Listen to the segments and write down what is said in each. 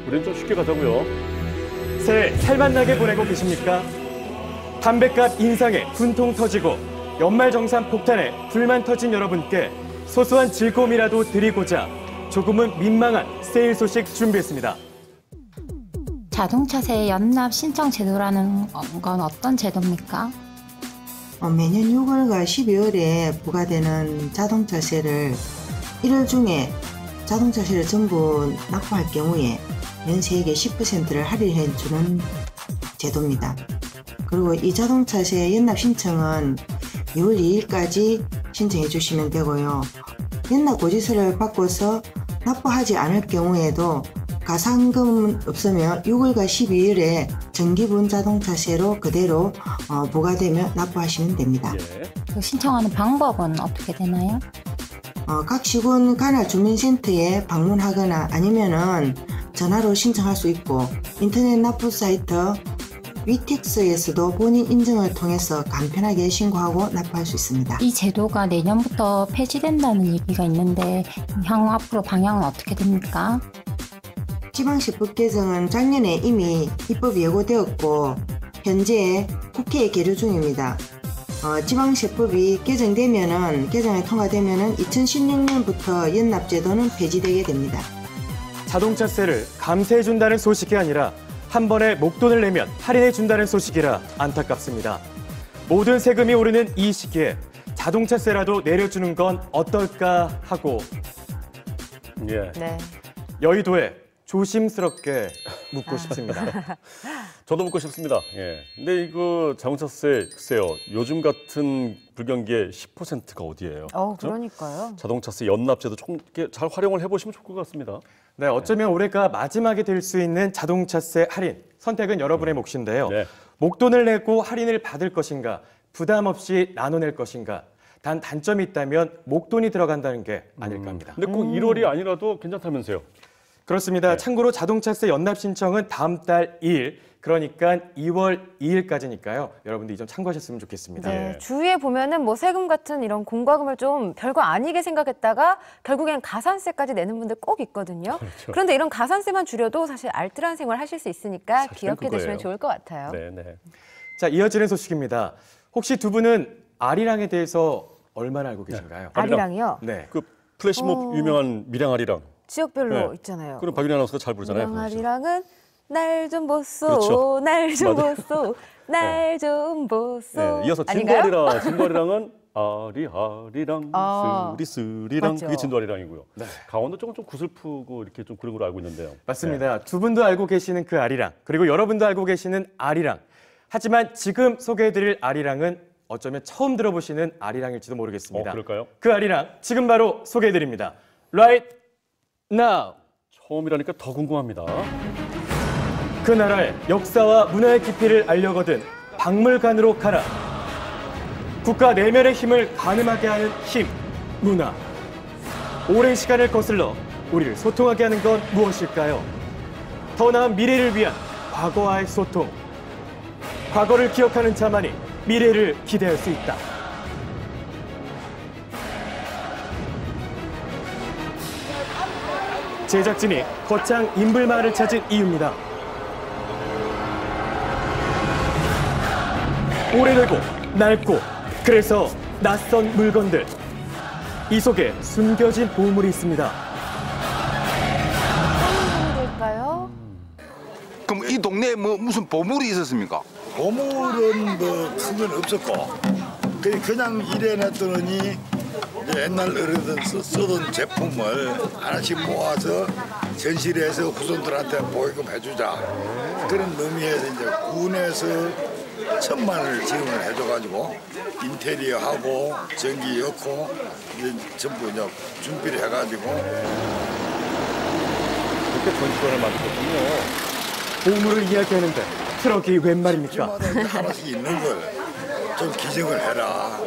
우린 좀 쉽게 가자고요. 새해 살맛나게 보내고 계십니까? 담뱃값 인상에 분통 터지고 연말정산 폭탄에 불만 터진 여러분께 소소한 즐거움이라도 드리고자 조금은 민망한 세일 소식 준비했습니다. 자동차세 연납 신청 제도라는 건 어떤 제도입니까? 매년 6월과 12월에 부과되는 자동차세를 1월 중에 자동차세를 전부 납부할 경우에 연세액의 10%를 할인해 주는 제도입니다. 그리고 이 자동차세 연납 신청은 2월 2일까지 신청해 주시면 되고요. 연납 고지서를 받고서 납부하지 않을 경우에도 가산금은 없으면 6월과 12일에 정기분 자동차세로 그대로 부과되며 납부하시면 됩니다. 그 신청하는 방법은 어떻게 되나요? 각 시군 관할 주민센터에 방문하거나 아니면은 전화로 신청할 수 있고 인터넷 납부 사이트 위텍스에서도 본인 인증을 통해서 간편하게 신고하고 납부할 수 있습니다. 이 제도가 내년부터 폐지된다는 얘기가 있는데 향후 앞으로 방향은 어떻게 됩니까? 지방시법 개정은 작년에 이미 입법이 예고되었고 현재 국회에 계류 중입니다. 지방세법이 개정이 통과되면은 2016년부터 연납제도는 폐지되게 됩니다. 자동차세를 감세해준다는 소식이 아니라 한 번에 목돈을 내면 할인해준다는 소식이라 안타깝습니다. 모든 세금이 오르는 이 시기에 자동차세라도 내려주는 건 어떨까 하고 네. 여의도에 조심스럽게 묻고 싶습니다. 저도 묻고 싶습니다. 근데 이거 자동차세 글쎄요. 요즘 같은 불경기에 10%가 어디예요? 그러니까요. 자동차세 연납제도 좀 잘 활용을 해보시면 좋을 것 같습니다. 네, 어쩌면 올해가 마지막이 될 수 있는 자동차세 할인. 선택은 여러분의 몫인데요. 목돈을 내고 할인을 받을 것인가, 부담 없이 나눠낼 것인가. 단 단점이 있다면 목돈이 들어간다는 게 아닐까 합니다. 근데 꼭 1월이 아니라도 괜찮다면서요? 그렇습니다. 참고로 자동차세 연납 신청은 다음 달 2일, 그러니까 2월 2일까지니까요. 여러분들 이 점 참고하셨으면 좋겠습니다. 주위에 보면은 뭐 세금 같은 이런 공과금을 좀 별거 아니게 생각했다가 결국엔 가산세까지 내는 분들 꼭 있거든요. 그런데 이런 가산세만 줄여도 사실 알뜰한 생활 하실 수 있으니까 기억해 두시면 좋을 것 같아요. 자, 이어지는 소식입니다. 혹시 두 분은 아리랑에 대해서 얼마나 알고 계신가요? 아리랑이요? 네. 그 플래시몹 유명한 밀양 아리랑. 지역별로 있잖아요. 그럼 박윤희 아나운서가 잘 부르잖아요. 밀양 아리랑은 날 좀 보소, 그렇죠. 날 좀 보소, 날 좀 보소. 이어서 진도아리랑은 아리랑 스리스리랑 맞죠. 그게 진도아리랑이고요. 강원도 쪽은 좀 구슬프고 이렇게 좀 그런 걸로 알고 있는데요. 맞습니다. 두 분도 알고 계시는 그 아리랑, 그리고 여러분도 알고 계시는 아리랑. 하지만 지금 소개해드릴 아리랑은 어쩌면 처음 들어보시는 아리랑일지도 모르겠습니다. 그럴까요? 그 아리랑 지금 바로 소개해드립니다. Right now. 처음이라니까 더 궁금합니다. 그 나라의 역사와 문화의 깊이를 알려거든 박물관으로 가라. 국가 내면의 힘을 가늠하게 하는 힘, 문화. 오랜 시간을 거슬러 우리를 소통하게 하는 건 무엇일까요? 더 나은 미래를 위한 과거와의 소통. 과거를 기억하는 자만이 미래를 기대할 수 있다. 제작진이 거창 인불마을을 찾은 이유입니다. 오래되고 낡고 그래서 낯선 물건들. 이 속에 숨겨진 보물이 있습니다. 어떤 보물일까요? 그럼 이 동네에 무슨 보물이 있었습니까? 보물은 큰 건 없었고 그냥 일해놨더니 옛날 어른들 쓰던 제품을 하나씩 모아서 전시를 해서 후손들한테 보게끔 해주자 그런 의미에서 이제 군에서 1,000만을 지원을 해줘가지고 인테리어하고 전기 넣고 전부 이제 준비를 해가지고 이렇게 전시관을 만들었군요. 보물을 이야기하는데 트럭이 웬 말입니까? 집마다 하나씩 있는 걸 좀 기증을 해라.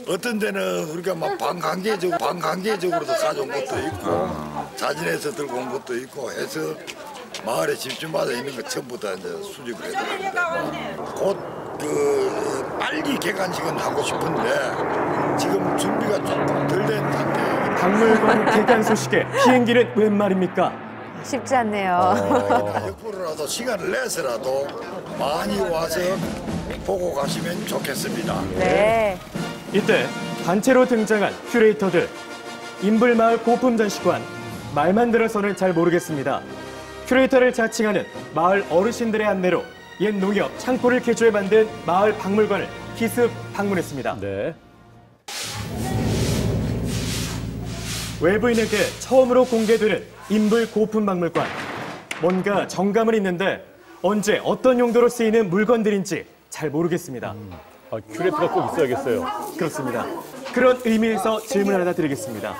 어떤 데는 우리가 막 반강제적으로도 가져온 것도 있고 자진해서 들고 온 것도 있고 해서 마을에 집집마다 있는 거 전부 다 이제 수집을 해드리는데 곧 빨리 개관식은 하고 싶은데 지금 준비가 조금 덜 된 상태예요. 박물관 개관 소식에 비행기는 웬 말입니까? 쉽지 않네요. 역부로라도 시간을 내서라도 많이 와서 보고 가시면 좋겠습니다. 네. 이때 단체로 등장한 큐레이터들. 인불마을 고품전시관. 말만 들어서는 잘 모르겠습니다. 큐레이터를 자칭하는 마을 어르신들의 안내로 옛 농협 창고를 개조해 만든 마을 박물관을 기습 방문했습니다. 네. 외부인에게 처음으로 공개되는 인불 고품박물관. 뭔가 정감은 있는데 언제 어떤 용도로 쓰이는 물건들인지 잘 모르겠습니다. 아, 큐레이터가 꼭 있어야겠어요. 그렇습니다. 그런 의미에서 질문 하나 드리겠습니다.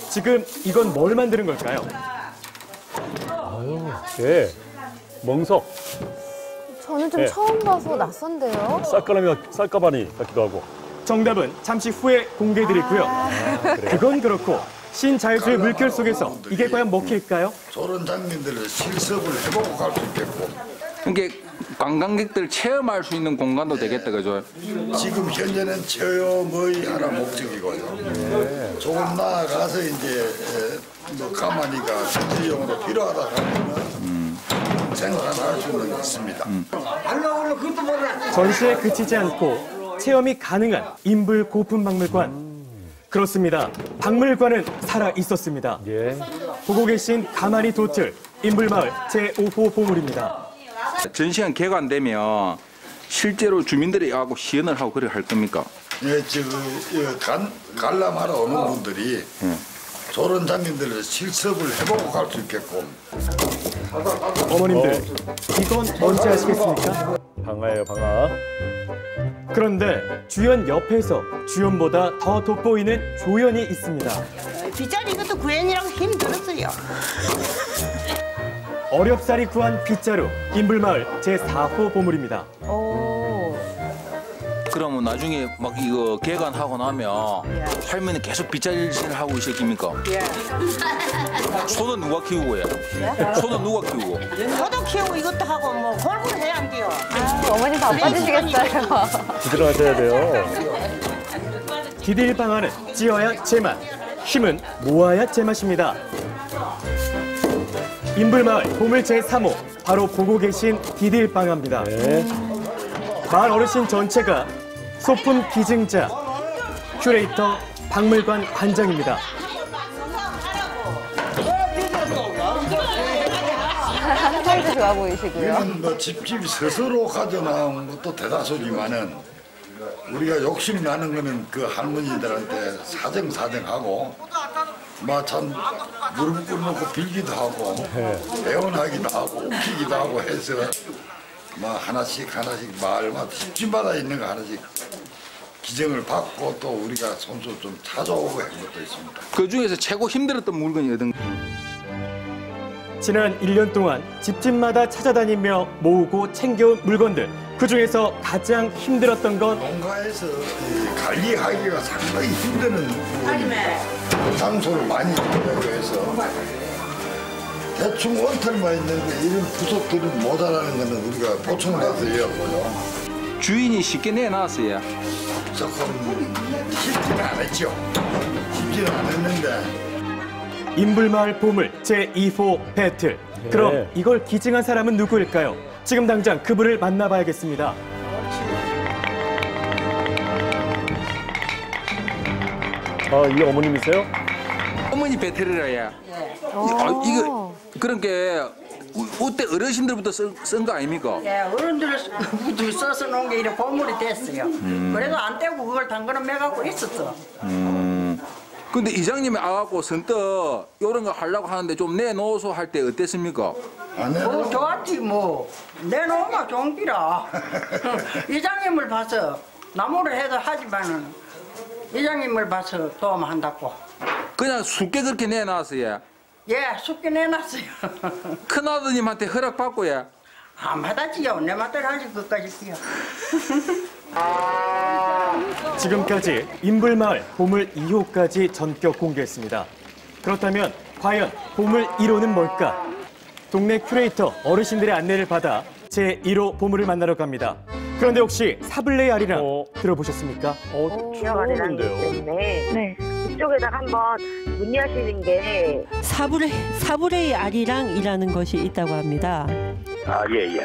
지금 이건 뭘 만드는 걸까요? 예. 멍석, 저는 좀 네. 처음 봐서 낯선데요. 쌀가마니 같기도 하고. 정답은 잠시 후에 공개해드리고요. 그건 그렇고 신자유주의 물결 속에서 이게 과연 먹힐까요? 저런 장면들을 실습을 해보고 갈 수 있겠고 그러니까 관광객들 체험할 수 있는 공간도 되겠다, 그죠? 지금 현재는 체험의 하나 목적이고요. 조금 나아가서 이제 뭐 가마니가 실질적으로 필요하다 하면 생산할 수는 있습니다. 전시에 그치지 않고 체험이 가능한 인불 고품박물관. 그렇습니다. 박물관은 살아 있었습니다. 예. 보고 계신 가마니 도틀 인불마을 제5호 보물입니다. 전시관 개관되면 실제로 주민들이 하고 시연을 하고 그래 할 겁니까? 예, 관람하러 오는 분들이 저런 장면들을 실습을 해보고 갈 수 있겠고 어머님들, 이건 뭔지 아시겠습니까? 방아예요, 방아. 그런데 주연 옆에서 주연보다 더 돋보이는 조연이 있습니다. 빗자루 이것도 구현이라고 힘들었어요. 어렵사리 구한 빗자루, 인불마을 제4호 보물입니다. 오. 그러면 나중에 막 이거 개관하고 나면 할머니 계속 빗자리를 하고 있을깁니까? 예. 소는 누가 키우고 해? 소는 누가 키우고? 저도 키우고 이것도 하고 뭐 골고루 해야 안 돼요. 어머님 바빠지시겠어요. 부지런하셔야 돼요. 디딜 방아는 찧어야 제맛, 힘은 모아야 제맛입니다. 인불마을 보물 제3호, 바로 보고 계신 디딜 방아입니다. 네. 마을 어르신 전체가 소품 기증자, 큐레이터, 박물관 관장입니다. 한살도 좋아 보이시고요. 이건 뭐 집집 스스로 가져나온 것도 대다수지만은 우리가 욕심 나는 거는 그 할머니들한테 사정하고 참 무릎 꿇고 빌기도 하고 애원하기도 하고 웃기기도 하고 해서 하나씩 마을마다 집집마다 있는 거 하나씩 기증을 받고 또 우리가 손수 좀 찾아오고 한 것도 있습니다. 그 중에서 최고 힘들었던 물건이 어떤? 지난 1년 동안 집집마다 찾아다니며 모으고 챙겨온 물건들, 그중에서 가장 힘들었던 건 농가에서 관리하기가 상당히 힘드는 장소를 많이 해서 대충 원털만 있는데 이런 부속들은 모자라는 것은 우리가 보충을 해서 해왔고요. 주인이 쉽게 내놨어요. 조금 쉽지는 않았죠. 쉽지는 않았는데 인불마을 보물 제2호 배틀. 그럼 이걸 기증한 사람은 누구일까요? 지금 당장 그분을 만나봐야겠습니다. 아, 이 어머님이세요? 어머니 배틀이라 해. 이거 그러니까 그때 어르신들부터 쓴 거 아닙니까? 예, 어른들부터 써서 놓은 게 이렇게 보물이 됐어요. 그래도 안 떼고 그걸 당근은 매갖고 있었어. 근데 이장님이 와갖고 선뜻 이런 거 하려고 하는데 좀 내놓으소 할 때 어땠습니까? 좋았지 뭐. 내놓으면 좋은 기라. 이장님을 봐서 나무를 해도 하지만은 이장님을 봐서 도움한다고. 그냥 쉽게 그렇게 내놨어요. 예, 쉽게 내놨어요. 큰아드님한테 허락받고 예. 안 받았지요. 내 맘대로 하지 그까지 끼요. 지금까지 인불마을 보물 2호까지 전격 공개했습니다. 그렇다면 과연 보물 1호는 뭘까? 동네 큐레이터 어르신들의 안내를 받아 제1호 보물을 만나러 갑니다. 그런데 혹시 사블레 아리랑 들어보셨습니까? 처음인데요. 네. 그쪽에다가 한번 문의하시는 게 사불레이 아리랑이라는 것이 있다고 합니다. 예.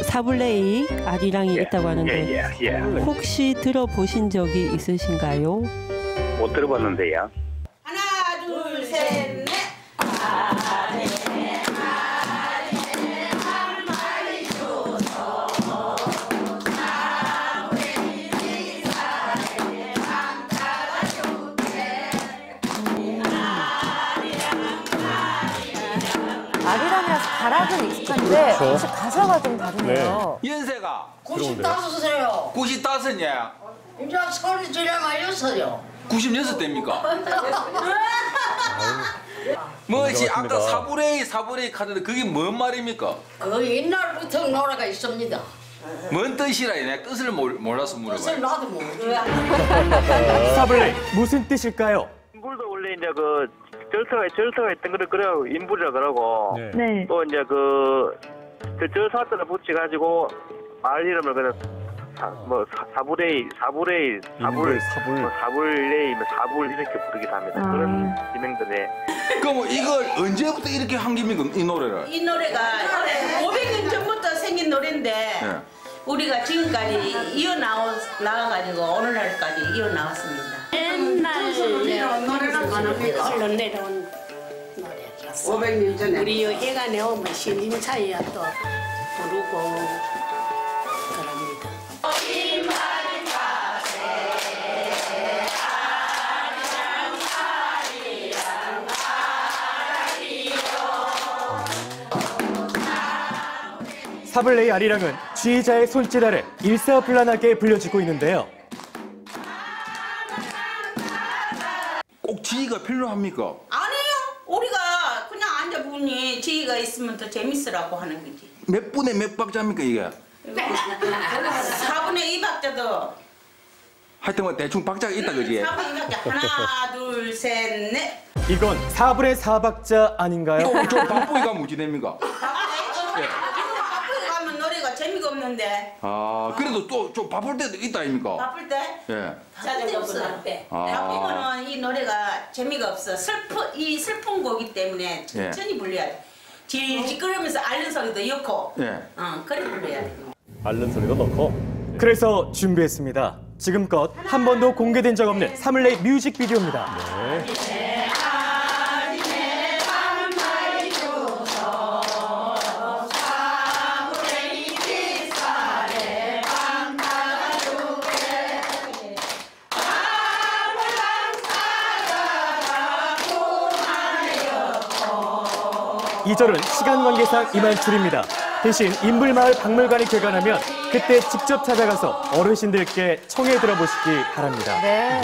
사불레이 아리랑이 있다고 하는데 예. 혹시 들어보신 적이 있으신가요? 못 들어봤는데요. 하나, 둘, 셋, 넷. 아리랑이라서 가락은 익숙한데 그렇죠. 혹시 가사가 좀 다르네요. 연세가 95세요. 95냐? 이제 소리 지르면서요. 96대입니까? 뭐지 아까 반갑습니다. 사부레이 카드인데 그게 뭔 말입니까? 그 옛날부터 노래가 있습니다. 뭔 뜻이라 내가 뜻을 몰라서 뜻을 물어봐요. 나도 모르. 사블레이 무슨 뜻일까요? 인불도 원래 이제 그 절터가 있던 거를 그래고 인불이라 그러고 네. 또 이제 저 사자를 붙여가지고 말 이름을 그냥 사불레이 사불. 사불레이 사불 이렇게 부르기도 합니다. 그런 지명들에. 그럼 이걸 언제부터 이렇게 한 겁니까 이 노래를? 이 노래가 500년 전부터 생긴 노래인데 네. 우리가 지금까지 나와가지고 오늘날까지 이어나왔습니다. 옛날 흘러 내려온 노래라서 500년 전에 우리 해가 내오면 신림차이야 또 부르고 그럽니다. 사블레이 아리랑은 지휘자의 손짓 아래 일사불란하게 불려지고 있는데요. 꼭 지휘가 필요합니까? 아니에요. 우리가 그냥 앉아보니 지희가 있으면 더 재밌으라고 하는 거지. 몇 분에 몇 박자입니까 이게? 4분의 2박자도 하여튼 뭐 대충 박자가 있다 그지? 4분의 2박자 하나 둘 셋 넷. 이건 4분의 4박자 아닌가요? 좀 바쁘기가 무지됩니까? 바쁘게 가면 노래가 재미가 없는데. 아 그래도 또 좀 바쁠 때도 있다 아닙니까? 바쁠 때? 예. 자전거 때. 아. 바쁘면은 이 노래가 재미가 없어. 슬픈 곡이기 때문에 천천히 불러야 돼. 질질 끓으면서 앓는 소리도 넣고. 예. 그래 불러야 돼. 앓는 소리도 넣고. 그래서 준비했습니다. 지금껏 한 번도 공개된 적 없는 사블레이 뮤직비디오입니다. 이 절은 시간 관계상 이만 줄입니다. 대신 인불마을 박물관이 개관하면 그때 직접 찾아가서 어르신들께 청해 들어보시기 바랍니다. 네.